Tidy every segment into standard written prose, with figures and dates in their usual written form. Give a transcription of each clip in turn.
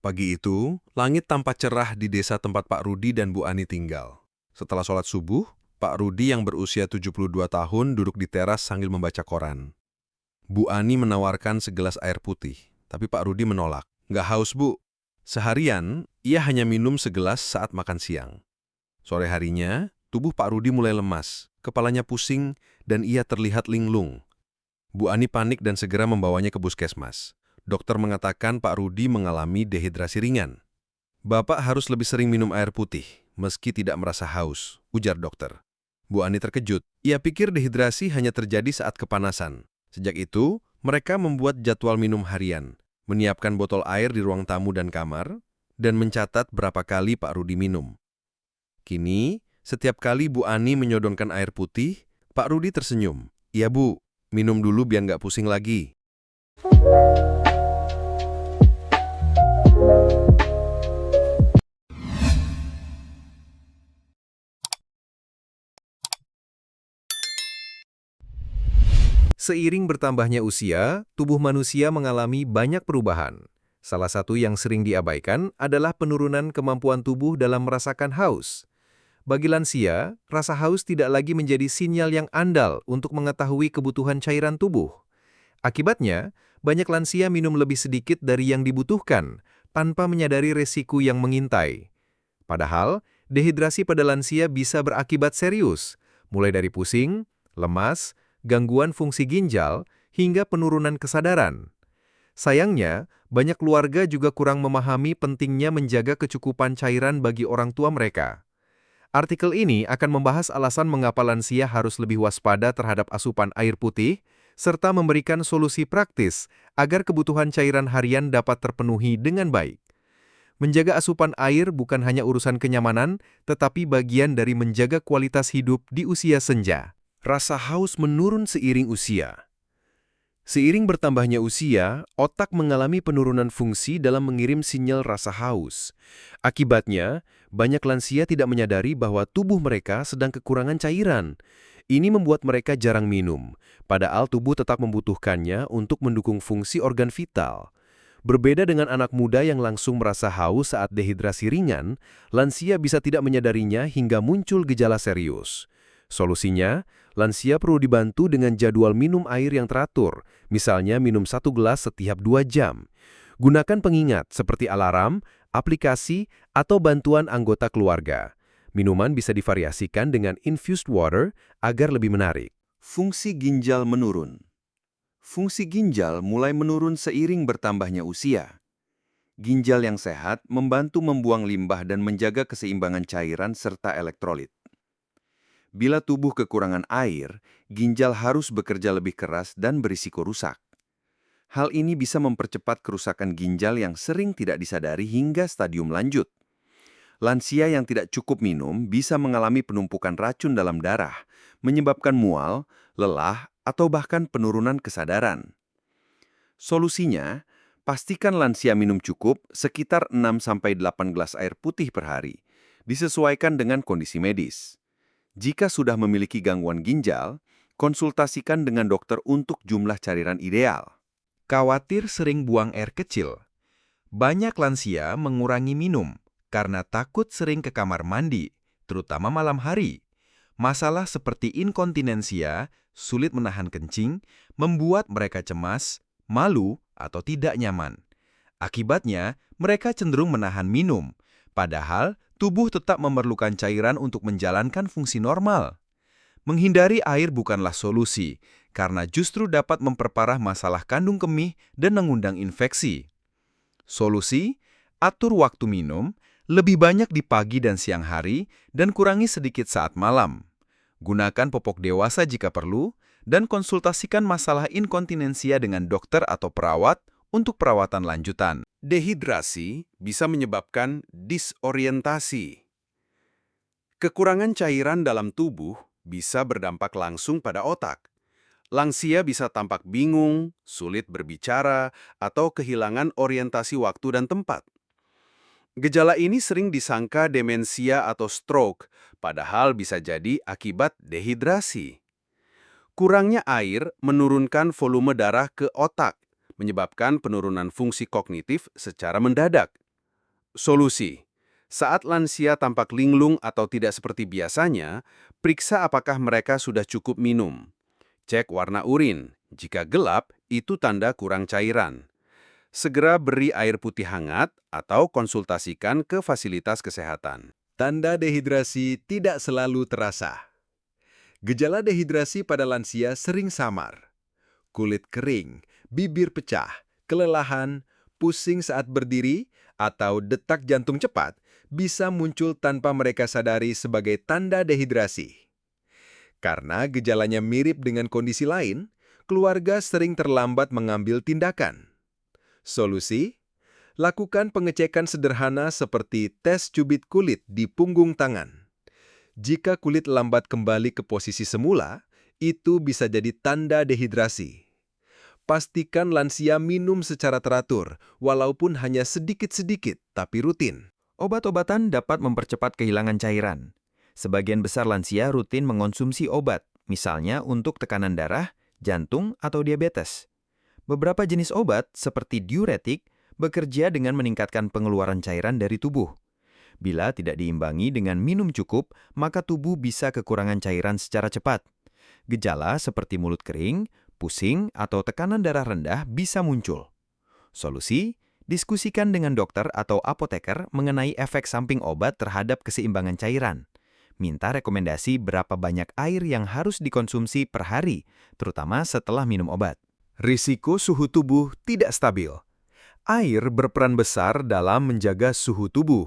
Pagi itu, langit tampak cerah di desa tempat Pak Rudi dan Bu Ani tinggal. Setelah sholat subuh, Pak Rudi yang berusia 72 tahun duduk di teras sambil membaca koran. Bu Ani menawarkan segelas air putih, tapi Pak Rudi menolak. Nggak haus, Bu. Seharian, ia hanya minum segelas saat makan siang. Sore harinya, tubuh Pak Rudi mulai lemas, kepalanya pusing, dan ia terlihat linglung. Bu Ani panik dan segera membawanya ke puskesmas. Dokter mengatakan Pak Rudi mengalami dehidrasi ringan. Bapak harus lebih sering minum air putih, meski tidak merasa haus, ujar dokter. Bu Ani terkejut. Ia pikir dehidrasi hanya terjadi saat kepanasan. Sejak itu, mereka membuat jadwal minum harian, menyiapkan botol air di ruang tamu dan kamar, dan mencatat berapa kali Pak Rudi minum. Kini, setiap kali Bu Ani menyodongkan air putih, Pak Rudi tersenyum. Iya Bu, minum dulu biar nggak pusing lagi. Seiring bertambahnya usia, tubuh manusia mengalami banyak perubahan. Salah satu yang sering diabaikan adalah penurunan kemampuan tubuh dalam merasakan haus. Bagi lansia, rasa haus tidak lagi menjadi sinyal yang andal untuk mengetahui kebutuhan cairan tubuh. Akibatnya, banyak lansia minum lebih sedikit dari yang dibutuhkan, tanpa menyadari resiko yang mengintai. Padahal, dehidrasi pada lansia bisa berakibat serius, mulai dari pusing, lemas, gangguan fungsi ginjal, hingga penurunan kesadaran. Sayangnya, banyak keluarga juga kurang memahami pentingnya menjaga kecukupan cairan bagi orang tua mereka. Artikel ini akan membahas alasan mengapa lansia harus lebih waspada terhadap asupan air putih, serta memberikan solusi praktis agar kebutuhan cairan harian dapat terpenuhi dengan baik. Menjaga asupan air bukan hanya urusan kenyamanan, tetapi bagian dari menjaga kualitas hidup di usia senja. Rasa haus menurun seiring usia. Seiring bertambahnya usia, otak mengalami penurunan fungsi dalam mengirim sinyal rasa haus. Akibatnya, banyak lansia tidak menyadari bahwa tubuh mereka sedang kekurangan cairan. Ini membuat mereka jarang minum, padahal tubuh tetap membutuhkannya untuk mendukung fungsi organ vital. Berbeda dengan anak muda yang langsung merasa haus saat dehidrasi ringan, lansia bisa tidak menyadarinya hingga muncul gejala serius. Solusinya, lansia perlu dibantu dengan jadwal minum air yang teratur, misalnya minum 1 gelas setiap 2 jam. Gunakan pengingat seperti alarm, aplikasi, atau bantuan anggota keluarga. Minuman bisa divariasikan dengan infused water agar lebih menarik. Fungsi ginjal menurun. Fungsi ginjal mulai menurun seiring bertambahnya usia. Ginjal yang sehat membantu membuang limbah dan menjaga keseimbangan cairan serta elektrolit. Bila tubuh kekurangan air, ginjal harus bekerja lebih keras dan berisiko rusak. Hal ini bisa mempercepat kerusakan ginjal yang sering tidak disadari hingga stadium lanjut. Lansia yang tidak cukup minum bisa mengalami penumpukan racun dalam darah, menyebabkan mual, lelah, atau bahkan penurunan kesadaran. Solusinya, pastikan lansia minum cukup sekitar 6-8 gelas air putih per hari, disesuaikan dengan kondisi medis. Jika sudah memiliki gangguan ginjal, konsultasikan dengan dokter untuk jumlah cairan ideal. Khawatir sering buang air kecil. Banyak lansia mengurangi minum karena takut sering ke kamar mandi, terutama malam hari. Masalah seperti inkontinensia, sulit menahan kencing, membuat mereka cemas, malu, atau tidak nyaman. Akibatnya, mereka cenderung menahan minum, padahal tubuh tetap memerlukan cairan untuk menjalankan fungsi normal. Menghindari air bukanlah solusi, karena justru dapat memperparah masalah kandung kemih dan mengundang infeksi. Solusi, atur waktu minum, lebih banyak di pagi dan siang hari, dan kurangi sedikit saat malam. Gunakan popok dewasa jika perlu, dan konsultasikan masalah inkontinensia dengan dokter atau perawat untuk perawatan lanjutan. Dehidrasi bisa menyebabkan disorientasi. Kekurangan cairan dalam tubuh bisa berdampak langsung pada otak. Lansia bisa tampak bingung, sulit berbicara, atau kehilangan orientasi waktu dan tempat. Gejala ini sering disangka demensia atau stroke, padahal bisa jadi akibat dehidrasi. Kurangnya air menurunkan volume darah ke otak, menyebabkan penurunan fungsi kognitif secara mendadak. Solusi: saat lansia tampak linglung atau tidak seperti biasanya, periksa apakah mereka sudah cukup minum. Cek warna urin. Jika gelap, itu tanda kurang cairan. Segera beri air putih hangat atau konsultasikan ke fasilitas kesehatan. Tanda dehidrasi tidak selalu terasa. Gejala dehidrasi pada lansia sering samar. Kulit kering, bibir pecah, kelelahan, pusing saat berdiri, atau detak jantung cepat bisa muncul tanpa mereka sadari sebagai tanda dehidrasi. Karena gejalanya mirip dengan kondisi lain, keluarga sering terlambat mengambil tindakan. Solusi? Lakukan pengecekan sederhana seperti tes cubit kulit di punggung tangan. Jika kulit lambat kembali ke posisi semula, itu bisa jadi tanda dehidrasi. Pastikan lansia minum secara teratur, walaupun hanya sedikit-sedikit tapi rutin. Obat-obatan dapat mempercepat kehilangan cairan. Sebagian besar lansia rutin mengonsumsi obat, misalnya untuk tekanan darah, jantung, atau diabetes. Beberapa jenis obat, seperti diuretik, bekerja dengan meningkatkan pengeluaran cairan dari tubuh. Bila tidak diimbangi dengan minum cukup, maka tubuh bisa kekurangan cairan secara cepat. Gejala seperti mulut kering, pusing, atau tekanan darah rendah bisa muncul. Solusi: diskusikan dengan dokter atau apoteker mengenai efek samping obat terhadap keseimbangan cairan. Minta rekomendasi berapa banyak air yang harus dikonsumsi per hari, terutama setelah minum obat. Risiko suhu tubuh tidak stabil. Air berperan besar dalam menjaga suhu tubuh.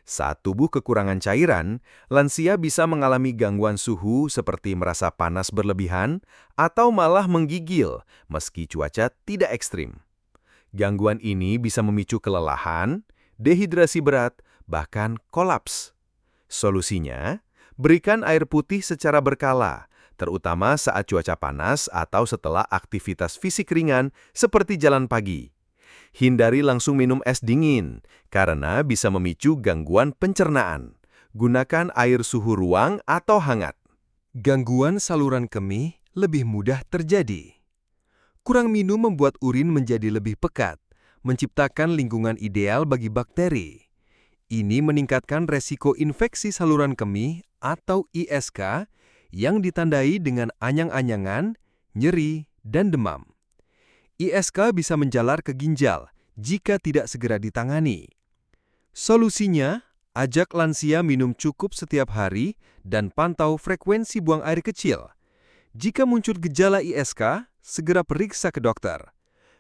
Saat tubuh kekurangan cairan, lansia bisa mengalami gangguan suhu seperti merasa panas berlebihan atau malah menggigil meski cuaca tidak ekstrim. Gangguan ini bisa memicu kelelahan, dehidrasi berat, bahkan kolaps. Solusinya, berikan air putih secara berkala, terutama saat cuaca panas atau setelah aktivitas fisik ringan seperti jalan pagi. Hindari langsung minum es dingin, karena bisa memicu gangguan pencernaan. Gunakan air suhu ruang atau hangat. Gangguan saluran kemih lebih mudah terjadi. Kurang minum membuat urin menjadi lebih pekat, menciptakan lingkungan ideal bagi bakteri. Ini meningkatkan resiko infeksi saluran kemih atau ISK yang ditandai dengan anyang-anyangan, nyeri, dan demam. ISK bisa menjalar ke ginjal jika tidak segera ditangani. Solusinya, ajak lansia minum cukup setiap hari dan pantau frekuensi buang air kecil. Jika muncul gejala ISK, segera periksa ke dokter.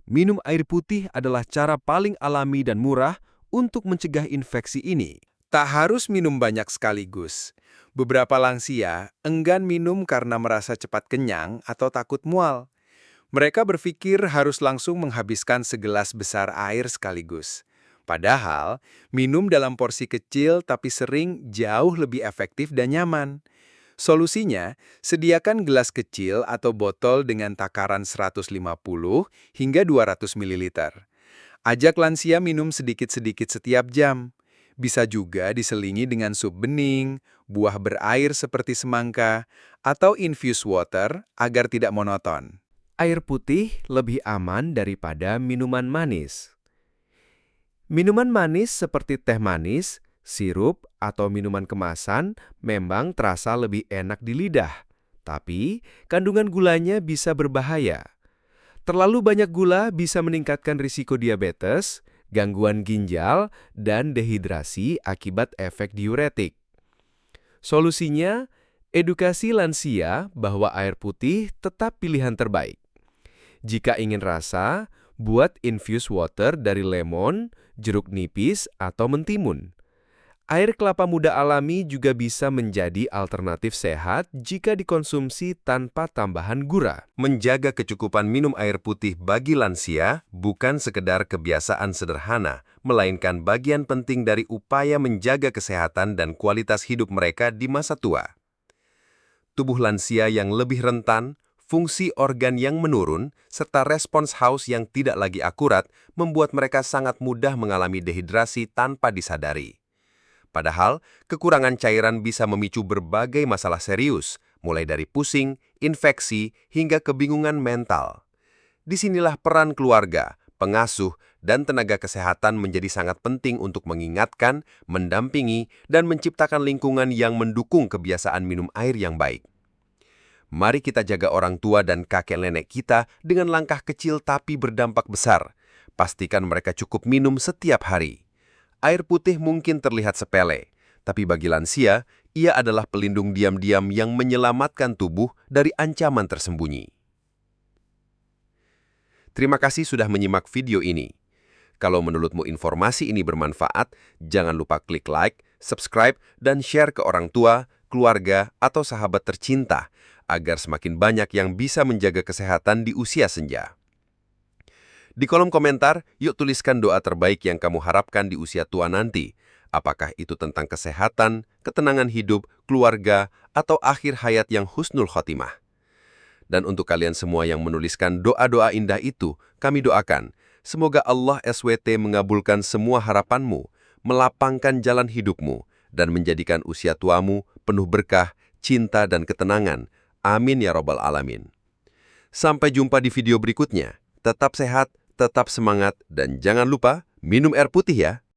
Minum air putih adalah cara paling alami dan murah untuk mencegah infeksi ini. Tak harus minum banyak sekaligus. Beberapa lansia enggan minum karena merasa cepat kenyang atau takut mual. Mereka berpikir harus langsung menghabiskan segelas besar air sekaligus. Padahal, minum dalam porsi kecil tapi sering jauh lebih efektif dan nyaman. Solusinya, sediakan gelas kecil atau botol dengan takaran 150 hingga 200 ml. Ajak lansia minum sedikit-sedikit setiap jam. Bisa juga diselingi dengan sup bening, buah berair seperti semangka, atau infused water agar tidak monoton. Air putih lebih aman daripada minuman manis. Minuman manis seperti teh manis, sirup, atau minuman kemasan memang terasa lebih enak di lidah, tapi kandungan gulanya bisa berbahaya. Terlalu banyak gula bisa meningkatkan risiko diabetes, gangguan ginjal, dan dehidrasi akibat efek diuretik. Solusinya, edukasi lansia bahwa air putih tetap pilihan terbaik. Jika ingin rasa, buat infused water dari lemon, jeruk nipis, atau mentimun. Air kelapa muda alami juga bisa menjadi alternatif sehat jika dikonsumsi tanpa tambahan gula. Menjaga kecukupan minum air putih bagi lansia bukan sekedar kebiasaan sederhana, melainkan bagian penting dari upaya menjaga kesehatan dan kualitas hidup mereka di masa tua. Tubuh lansia yang lebih rentan, fungsi organ yang menurun, serta respons haus yang tidak lagi akurat membuat mereka sangat mudah mengalami dehidrasi tanpa disadari. Padahal, kekurangan cairan bisa memicu berbagai masalah serius, mulai dari pusing, infeksi, hingga kebingungan mental. Disinilah peran keluarga, pengasuh, dan tenaga kesehatan menjadi sangat penting untuk mengingatkan, mendampingi, dan menciptakan lingkungan yang mendukung kebiasaan minum air yang baik. Mari kita jaga orang tua dan kakek nenek kita dengan langkah kecil tapi berdampak besar. Pastikan mereka cukup minum setiap hari. Air putih mungkin terlihat sepele, tapi bagi lansia, ia adalah pelindung diam-diam yang menyelamatkan tubuh dari ancaman tersembunyi. Terima kasih sudah menyimak video ini. Kalau menurutmu informasi ini bermanfaat, jangan lupa klik like, subscribe, dan share ke orang tua, keluarga, atau sahabat tercinta, agar semakin banyak yang bisa menjaga kesehatan di usia senja. Di kolom komentar, yuk tuliskan doa terbaik yang kamu harapkan di usia tua nanti. Apakah itu tentang kesehatan, ketenangan hidup, keluarga, atau akhir hayat yang husnul khotimah? Dan untuk kalian semua yang menuliskan doa-doa indah itu, kami doakan, semoga Allah SWT mengabulkan semua harapanmu, melapangkan jalan hidupmu, dan menjadikan usia tuamu penuh berkah, cinta, dan ketenangan. Amin ya Rabbal Alamin. Sampai jumpa di video berikutnya. Tetap sehat, tetap semangat, dan jangan lupa minum air putih ya.